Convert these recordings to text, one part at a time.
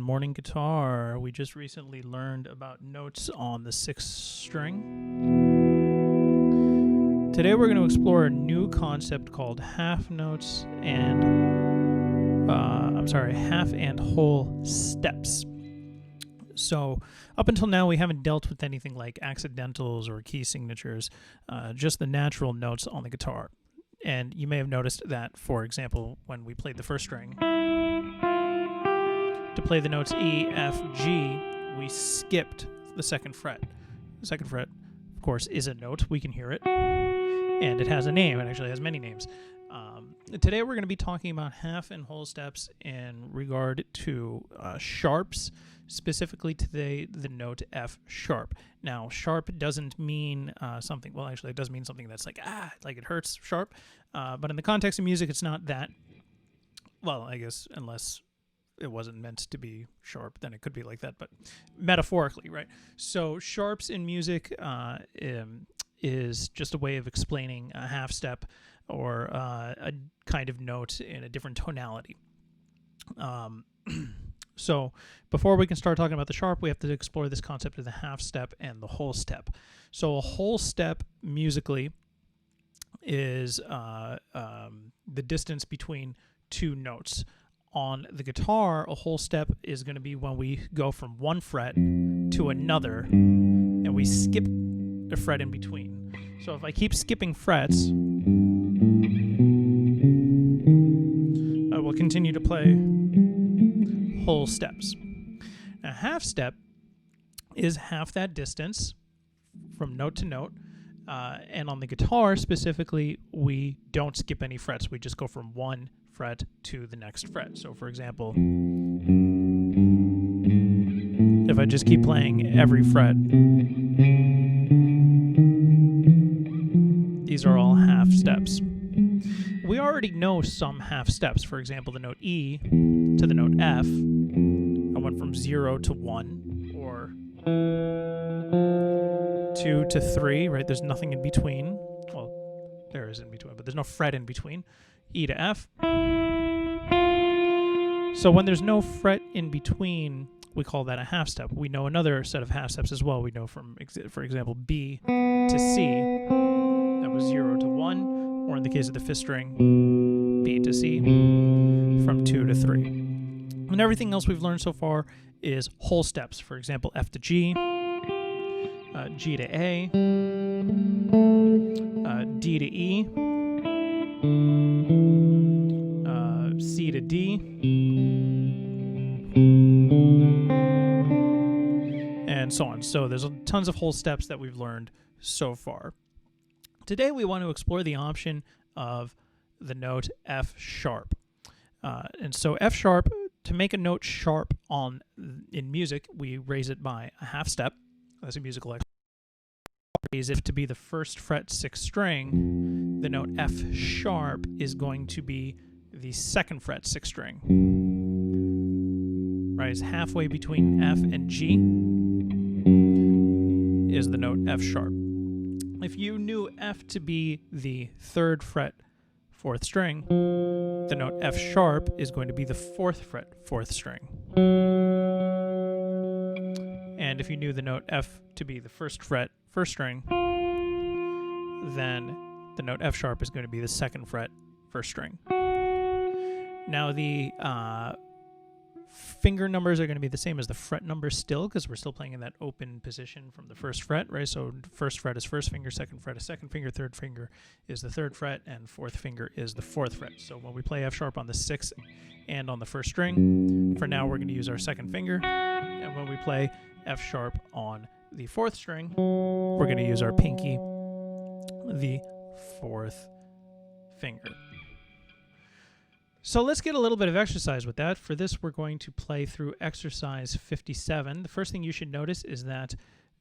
morning guitar. We just recently learned about notes on the 6th string. Today we're going to explore a new concept called half notes and half and whole steps. So up until now we haven't dealt with anything like accidentals or key signatures, just the natural notes on the guitar. And you may have noticed that, for example, when we played the first string, to play the notes E, F, G, we skipped the second fret. The second fret, of course, is a note. We can hear it. And it has a name. It actually has many names. Today we're going to be talking about half and whole steps in regard to sharps, specifically today the note F sharp. Now, sharp doesn't mean something, well, actually it does mean something that's like it hurts sharp, but in the context of music it's not that, well, I guess unless it wasn't meant to be sharp, then it could be like that, but metaphorically, right? So sharps in music is just a way of explaining a half step or a kind of note in a different tonality. So before we can start talking about the sharp, we have to explore this concept of the half step and the whole step. So a whole step musically is the distance between two notes. On the guitar, a whole step is going to be when we go from one fret to another and we skip a fret in between. So if I keep skipping frets, I will continue to play whole steps. Now, half step is half that distance from note to note, and on the guitar specifically, we don't skip any frets. We just go from one fret to the next fret. So, for example, if I just keep playing every fret, these are all half steps. We already know some half steps. For example, the note E to the note F, I went from 0 to 1, or 2 to 3, right? There's nothing in between. Well, there is in between, but there's no fret in between. E to F. So when there's no fret in between, we call that a half step. We know another set of half steps as well. We know from, for example, B to C, that was 0 to 1. Or in the case of the 5th string, B to C, from 2 to 3. And everything else we've learned so far is whole steps. For example, F to G, G to A, D to E, C to D, and so on. So there's tons of whole steps that we've learned so far. Today we want to explore the option of the note F sharp. And so F sharp, to make a note sharp in music, we raise it by a half step. That's a musical exercise. Raise it to be the 1st fret 6th string. The note F sharp is going to be the 2nd fret 6th string. Right, it's halfway between F and G is the note F sharp. If you knew F to be the 3rd fret 4th string, the note F sharp is going to be the 4th fret 4th string. And if you knew the note F to be the 1st fret 1st string, then the note F sharp is going to be the 2nd fret 1st string. Now the finger numbers are going to be the same as the fret numbers still, because we're still playing in that open position from the 1st fret, right? So 1st fret is 1st finger, 2nd fret is 2nd finger, 3rd finger is the 3rd fret, and 4th finger is the 4th fret. So when we play F sharp on the 6th and on the 1st string, for now we're going to use our 2nd finger, and when we play F sharp on the 4th string, we're going to use our pinky, the 4th finger. So let's get a little bit of exercise with that. For this, we're going to play through exercise 57. The first thing you should notice is that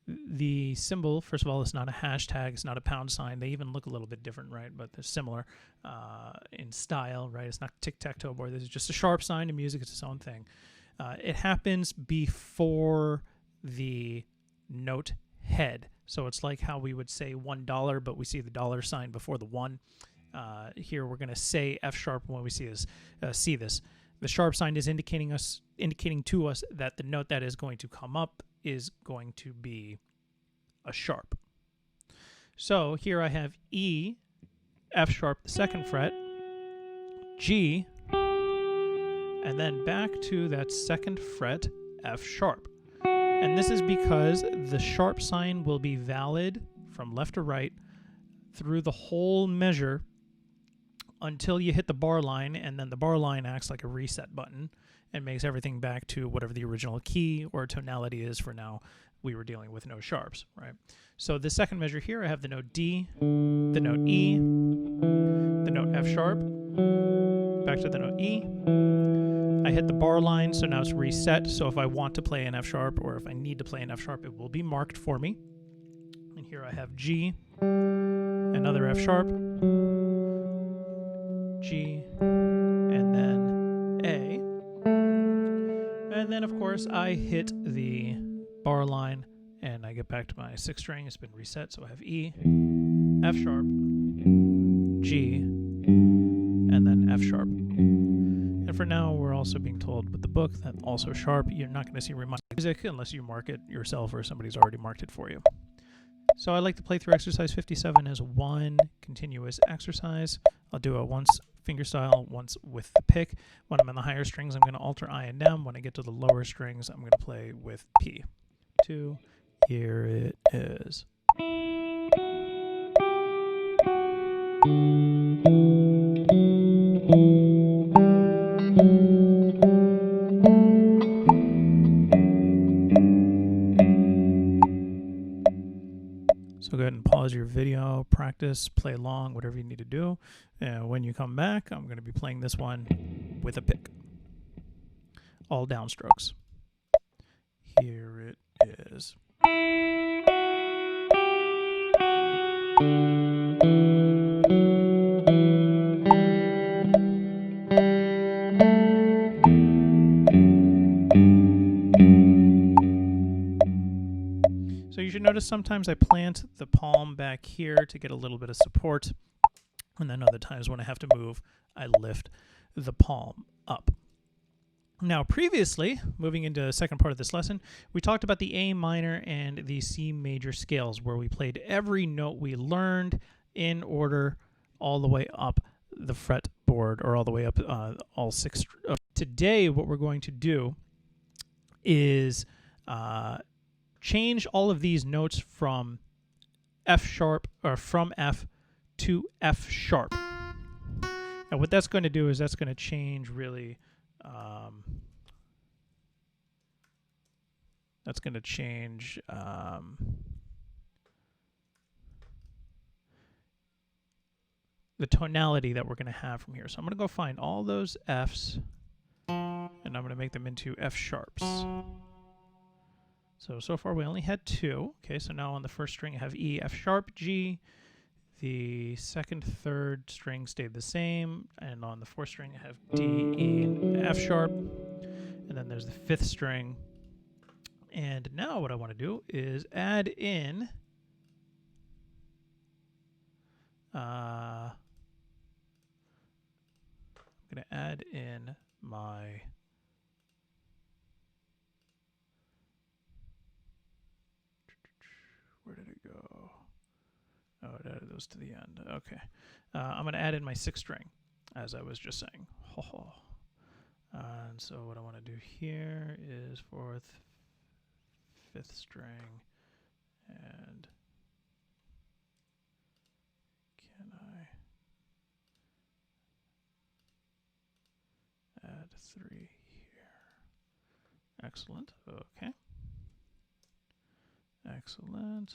the symbol, first of all, it's not a hashtag, it's not a pound sign. They even look a little bit different, right? But they're similar in style, right? It's not tic-tac-toe board. This is just a sharp sign in music. It's its own thing. It happens before the note head. So it's like how we would say $1, but we see the dollar sign before the 1. Here we're going to say F sharp when we see this. The sharp sign is indicating us indicating to us that the note that is going to come up is going to be a sharp. So here I have E, F sharp, the 2nd fret, G, and then back to that 2nd fret, F sharp. And this is because the sharp sign will be valid from left to right through the whole measure until you hit the bar line, and then the bar line acts like a reset button and makes everything back to whatever the original key or tonality is for now. We were dealing with no sharps, right? So the 2nd measure here, I have the note D, the note E, the note F sharp, back to the note E. I hit the bar line, so now it's reset. So if I want to play an F sharp or if I need to play an F sharp, it will be marked for me. And here I have G, another F sharp, G, and then A. And then, of course, I hit the bar line and I get back to my 6th string. It's been reset, so I have E, F sharp, G, and then F sharp. And for now, we're also being told with the book that also sharp, you're not going to see remind music unless you mark it yourself or somebody's already marked it for you. So I like to play through exercise 57 as one continuous exercise. I'll do it once fingerstyle, once with the pick. When I'm in the higher strings, I'm going to alter I and M. When I get to the lower strings, I'm going to play with P. 2, here it is. So go ahead and pause your video, practice, play along, whatever you need to do. And when you come back, I'm going to be playing this one with a pick. All downstrokes. Here it is. So you should notice sometimes I plant the palm back here to get a little bit of support. And then other times when I have to move, I lift the palm up. Now previously, moving into the second part of this lesson, we talked about the A minor and the C major scales, where we played every note we learned in order all the way up the fretboard, or all the way up all 6. Today, what we're going to do is change all of these notes from F sharp, or from F to F sharp. And what that's going to do is that's going to change really. That's going to change the tonality that we're going to have from here. So I'm going to go find all those Fs, and I'm going to make them into F sharps. So far we only had 2. Okay, so now on the first string I have E, F sharp, G. The second, third string stayed the same, and on the 4th string I have D, E, and F sharp. And then there's the 5th string. And now what I want to do is add in I'm going to add in my where did it go? Oh, it added those to the end. Okay. I'm going to add in my 6th string, as I was just saying. And so what I want to do here is 4th, 5th string, and can I add 3 here? Excellent. Okay. Excellent.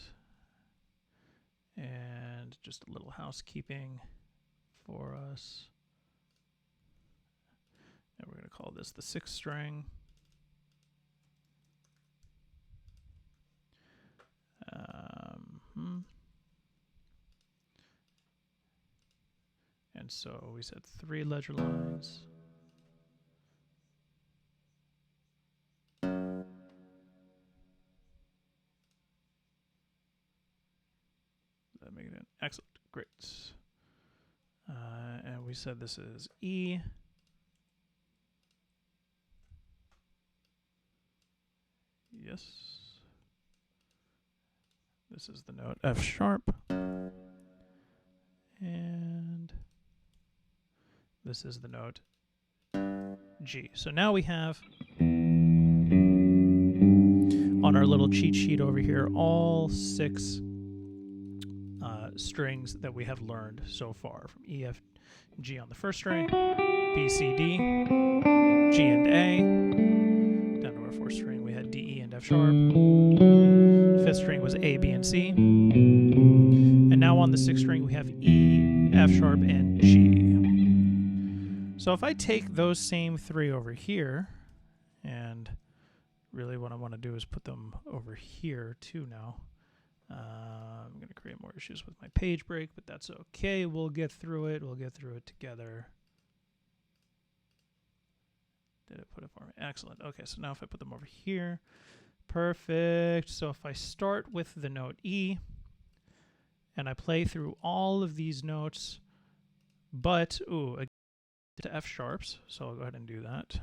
And just a little housekeeping for us. And we're going to call this the 6th string. And so we said 3 ledger lines. That make it in. Excellent. Great. And we said this is E, Yes. This is the note F sharp. And this is the note G. So now we have on our little cheat sheet over here all 6 strings that we have learned so far, from E, F, G on the first string, B, C, D, G and A. Down to our 4th string, we had D, E, and F sharp. 5th string was A, B, and C. And now on the 6th string, we have E, F sharp, and G. So if I take those same 3 over here, and really what I want to do is put them over here too now. I'm going to create more issues with my page break, but that's okay. We'll get through it. We'll get through it together. Did it put it for me? Excellent. Okay, so now if I put them over here, perfect. So if I start with the note E, and I play through all of these notes, but, again, to F sharps, so I'll go ahead and do that.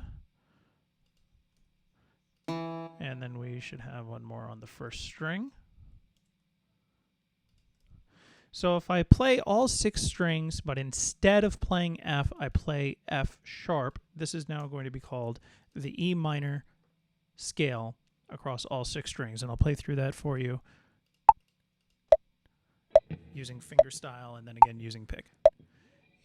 And then we should have one more on the first string. So if I play all 6 strings, but instead of playing F, I play F sharp, this is now going to be called the E minor scale across all 6 strings. And I'll play through that for you using fingerstyle and then again using pick.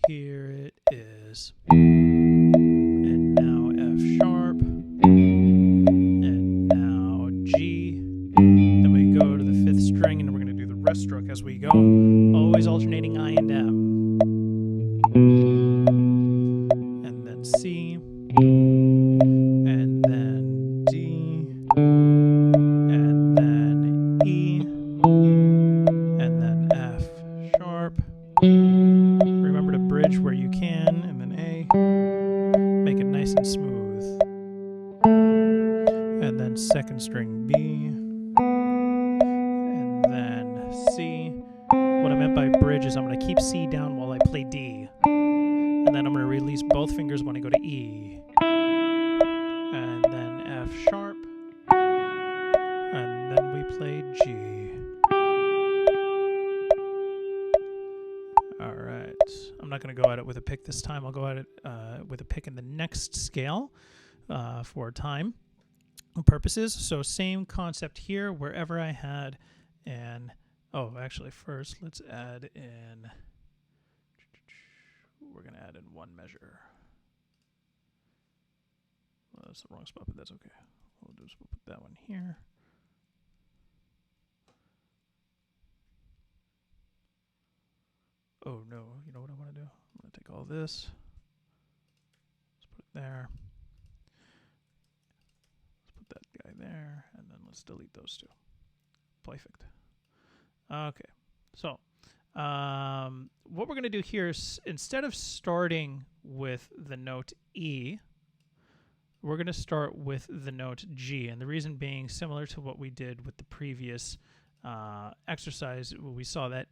Here it is. And now F sharp. And now G. Then we go to the 5th string and we're going to do the rest stroke as we go. Always alternating I and M. And then C. And then D. And then E. And then F sharp. Remember to bridge where you can. And then A. Make it nice and smooth. And then 2nd string B. And then C. What I meant by bridge is I'm going to keep C down while I play D. And then I'm going to release both fingers when I go to E. And then F sharp. And then we play G. All right. I'm not going to go at it with a pick this time. I'll go at it with a pick in the next scale for time purposes. So same concept here, wherever I had an... Oh, actually, first, let's add in... We're going to add in 1 measure. Well, that's the wrong spot, but that's okay. What we'll do is we'll put that one here. Oh, no. You know what I want to do? I'm going to take all this. Let's put it there. Let's put that guy there. And then let's delete those 2. Perfect. Okay. So what we're going to do here is instead of starting with the note E, we're going to start with the note G. And the reason being, similar to what we did with the previous exercise, we saw that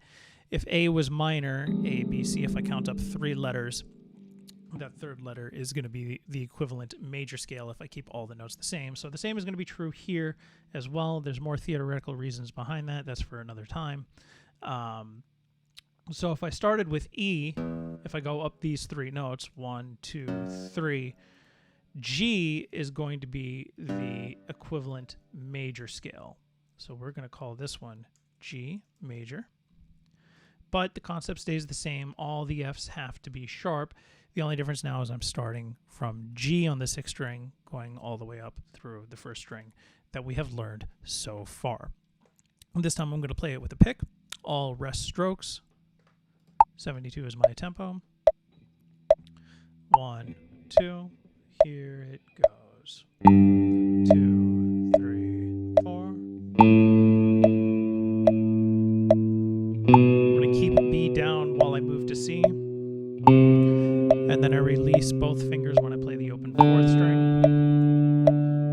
if A was minor, A, B, C, if I count up 3 letters, that 3rd letter is going to be the equivalent major scale if I keep all the notes the same. So the same is going to be true here as well. There's more theoretical reasons behind that. That's for another time. So if I started with E, if I go up these 3 notes, 1, 2, 3, G is going to be the equivalent major scale. So we're going to call this one G major. But the concept stays the same. All the Fs have to be sharp. The only difference now is I'm starting from G on the 6th string, going all the way up through the 1st string that we have learned so far. And this time I'm going to play it with a pick. All rest strokes. 72 is my tempo. 1, 2. Here it goes. 2, 3, 4. I'm going to keep B down while I move to C. And then I release both fingers when I play the open 4th string.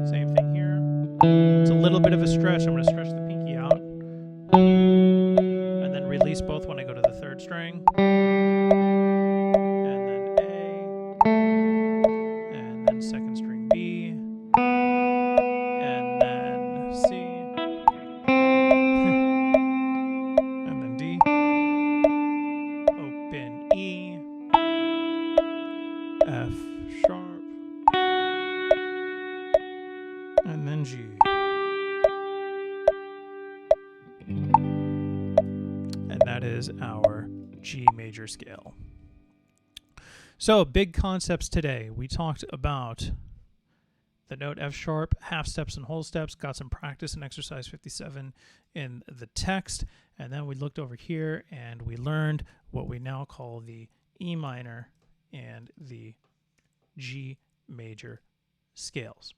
Same thing here. It's a little bit of a stretch. I'm going to stretch the pinky out. And then release both when I go to the 3rd string. And then A. And then 2nd string B. And then and G. And that is our G major scale. So, big concepts today. We talked about the note F sharp, half steps and whole steps, got some practice in exercise 57 in the text, and then we looked over here and we learned what we now call the E minor and the G major scales.